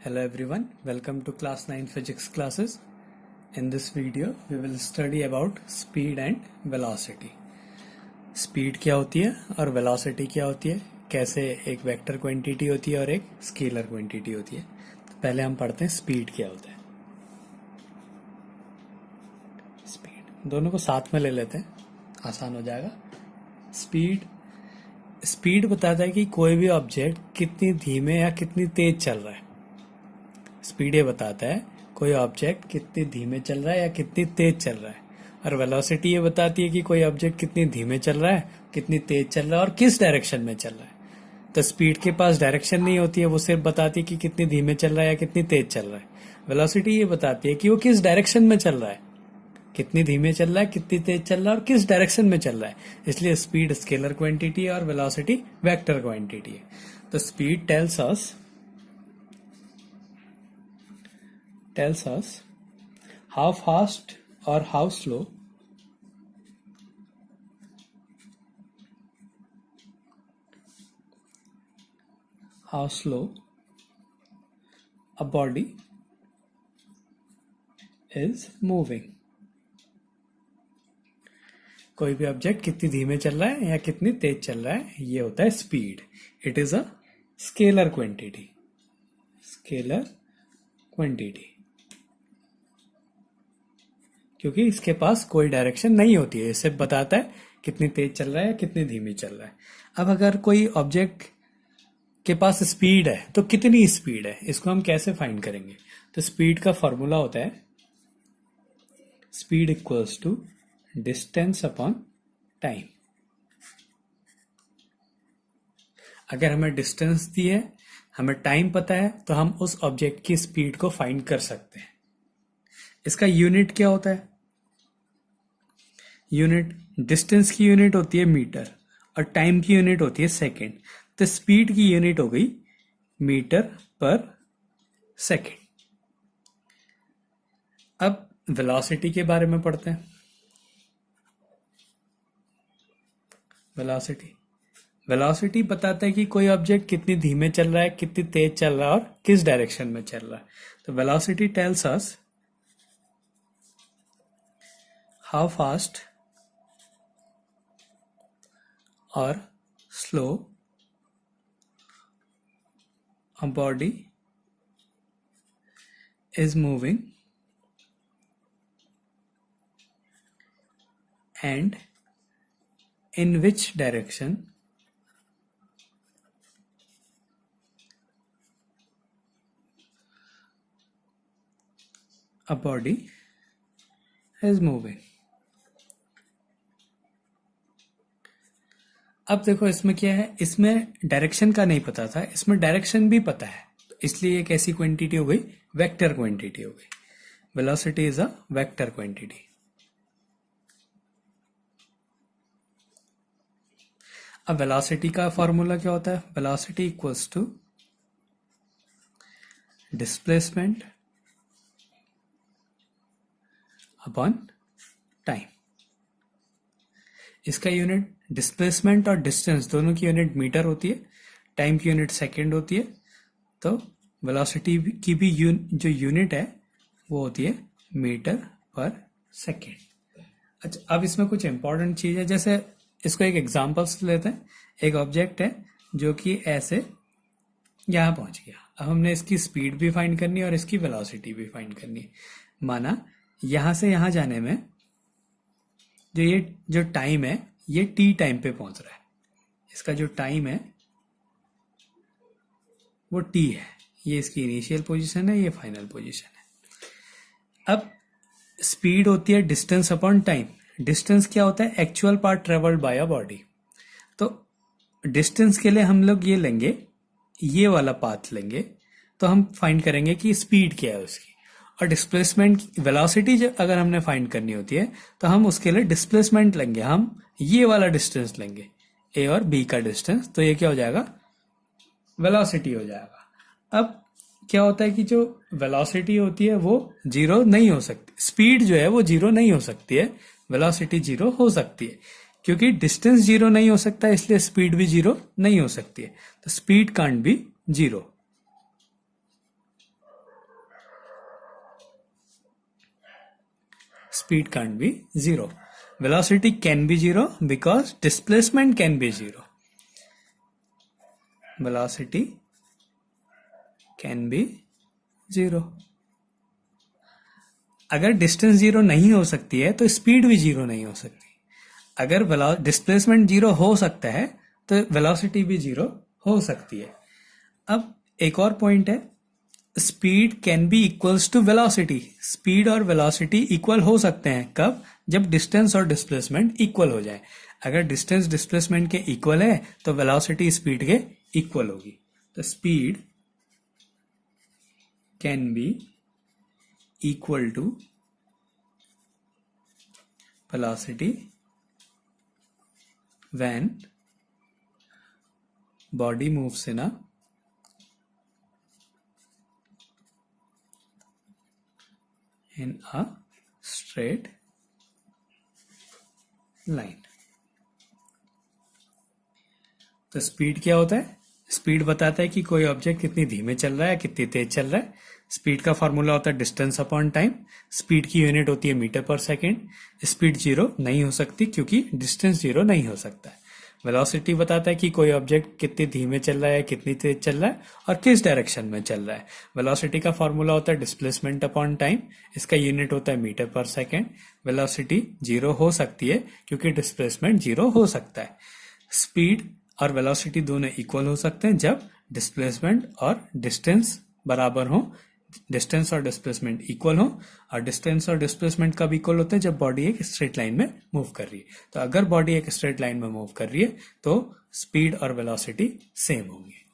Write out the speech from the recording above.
Hello everyone, welcome to class 9 physics classes. In this video, we will study about speed and velocity. Speed क्या होती है और velocity क्या होती है, कैसे एक वेक्टर क्वांटिटी होती है और एक स्केलर क्वांटिटी होती है. तो पहले हम पढ़ते हैं स्पीड क्या होता है. स्पीड दोनों को साथ में ले लेते हैं, आसान हो जाएगा. स्पीड बताता है कि कोई भी ऑब्जेक्ट कितनी धीमे या कितनी तेज चल रहा है. स्पीड ये बताता है कोई ऑब्जेक्ट कितनी धीमे चल रहा है या कितनी तेज चल रहा है. और वेलोसिटी ये बताती है कि कोई ऑब्जेक्ट कितनी धीमे चल रहा है, कितनी तेज चल रहा है और किस डायरेक्शन में चल रहा है. तो स्पीड के पास डायरेक्शन नहीं होती है, वो सिर्फ बताती है कि कितनी धीमे चल रहा है या कितनी तेज चल रहा है. वेलोसिटी ये बताती है कि वो किस डायरेक्शन में चल रहा है, कितनी धीमे चल रहा है, कितनी तेज चल रहा है और किस डायरेक्शन में चल रहा है. इसलिए स्पीड स्केलर क्वांटिटी है और वेलोसिटी वेक्टर क्वांटिटी है. तो speed tells us how fast or how slow a body is moving. कोई भी ऑब्जेक्ट कितनी धीमे चल रहा है या कितनी तेज चल रहा है, ये होता है speed. It is a scalar quantity. क्योंकि इसके पास कोई डायरेक्शन नहीं होती है, सिर्फ बताता है कितनी तेज चल रहा है या कितनी धीमी चल रहा है. अब अगर कोई ऑब्जेक्ट के पास स्पीड है तो कितनी स्पीड है, इसको हम कैसे फाइंड करेंगे. तो स्पीड का फॉर्मूला होता है speed equals to distance upon time. अगर हमें डिस्टेंस दी है, हमें टाइम पता है, तो हम उस ऑब्जेक्ट की स्पीड को फाइंड कर सकते हैं. इसका यूनिट क्या होता है. यूनिट डिस्टेंस की यूनिट होती है मीटर और टाइम की यूनिट होती है सेकेंड. तो स्पीड की यूनिट हो गई मीटर पर सेकेंड. अब वेलोसिटी के बारे में पढ़ते हैं. वेलोसिटी बताता है कि कोई ऑब्जेक्ट कितनी धीमे चल रहा है, कितनी तेज चल रहा है और किस डायरेक्शन में चल रहा है. तो velocity tells us how fast or slow a body is moving and in which direction a body is moving. अब देखो इसमें क्या है, इसमें डायरेक्शन का नहीं पता था, इसमें डायरेक्शन भी पता है. तो इसलिए एक ऐसी क्वांटिटी हो गई, वेक्टर क्वांटिटी हो गई. Velocity is a vector quantity. अब वेलोसिटी का फॉर्मूला क्या होता है. Velocity equals to displacement upon time. इसका यूनिट डिस्प्लेसमेंट और डिस्टेंस दोनों की यूनिट मीटर होती है, टाइम की यूनिट सेकेंड होती है. तो वेलोसिटी की भी जो यूनिट है वो होती है मीटर पर सेकेंड. अच्छा, अब इसमें कुछ इंपॉर्टेंट चीज है. जैसे इसको एक एग्जांपल से लेते हैं. एक ऑब्जेक्ट है जो कि ऐसे यहां पहुंच गया. अब हमने इसकी स्पीड भी फाइंड करनी है और इसकी वेलोसिटी भी फाइंड करनी है. माना यहां से यहां जाने में जो टाइम है ये टी टाइम पे पहुंच रहा है. इसका जो टाइम है वो टी है. ये इसकी इनिशियल पोजीशन है, ये फाइनल पोजीशन है. अब स्पीड होती है डिस्टेंस अपॉन टाइम. डिस्टेंस क्या होता है, actual part travelled by a body. तो डिस्टेंस के लिए हम लोग ये लेंगे, ये वाला पाथ लेंगे, तो हम फाइंड करेंगे कि स्पीड क्या है उसकी. और डिस्प्लेसमेंट वेलोसिटी अगर हमने फाइंड करनी होती है तो हम उसके लिए डिस्प्लेसमेंट लेंगे. हम ये वाला डिस्टेंस लेंगे, ए और बी का डिस्टेंस. तो ये क्या हो जाएगा, वेलोसिटी हो जाएगा. अब क्या होता है कि जो वेलोसिटी होती है वो जीरो नहीं हो सकती. स्पीड जो है वो जीरो नहीं हो सकती है, वेलोसिटी जीरो हो सकती है. क्योंकि डिस्टेंस जीरो नहीं हो सकता, इसलिए स्पीड भी जीरो नहीं हो सकती है. तो speed can't be zero. speed can't be zero. Velocity can be zero because displacement can be zero. Velocity can be zero. अगर डिस्टेंस जीरो नहीं हो सकती है तो स्पीड भी जीरो नहीं हो सकती. अगर डिस्प्लेसमेंट जीरो हो सकता है तो वेलोसिटी भी जीरो हो सकती है. अब एक और पॉइंट है, speed can be equals to velocity. Speed और वेलोसिटी इक्वल हो सकते हैं कब? जब डिस्टेंस और डिस्प्लेसमेंट इक्वल हो जाए. अगर डिस्टेंस डिस्प्लेसमेंट के इक्वल है तो वेलोसिटी स्पीड के इक्वल होगी. तो speed can B equal to velocity when body moves in a straight line. तो स्पीड क्या होता है? स्पीड बताता है कि कोई ऑब्जेक्ट कितनी धीमे चल रहा है, कितनी तेज चल रहा है. स्पीड का फॉर्मूला होता है डिस्टेंस अपॉन टाइम. स्पीड की यूनिट होती है मीटर पर सेकेंड. स्पीड जीरो नहीं हो सकती क्योंकि डिस्टेंस जीरो नहीं हो सकता है. वेलोसिटी बताता है कि कोई ऑब्जेक्ट कितनी धीमे चल रहा है, कितनी तेज चल रहा है और किस डायरेक्शन में चल रहा है. वेलोसिटी का फॉर्मूला होता है डिस्प्लेसमेंट अपॉन टाइम. इसका यूनिट होता है मीटर पर सेकेंड. वेलोसिटी जीरो हो सकती है क्योंकि डिस्प्लेसमेंट जीरो हो सकता है. स्पीड और वेलोसिटी दोनों इक्वल हो सकते हैं जब डिस्प्लेसमेंट और डिस्टेंस बराबर हो. डिस्टेंस और डिस्प्लेसमेंट इक्वल हो. और डिस्टेंस और डिस्प्लेसमेंट कब इक्वल होते हैं? जब बॉडी एक स्ट्रेट लाइन में मूव कर रही है. तो अगर बॉडी एक स्ट्रेट लाइन में मूव कर रही है तो स्पीड और वेलोसिटी सेम होंगे.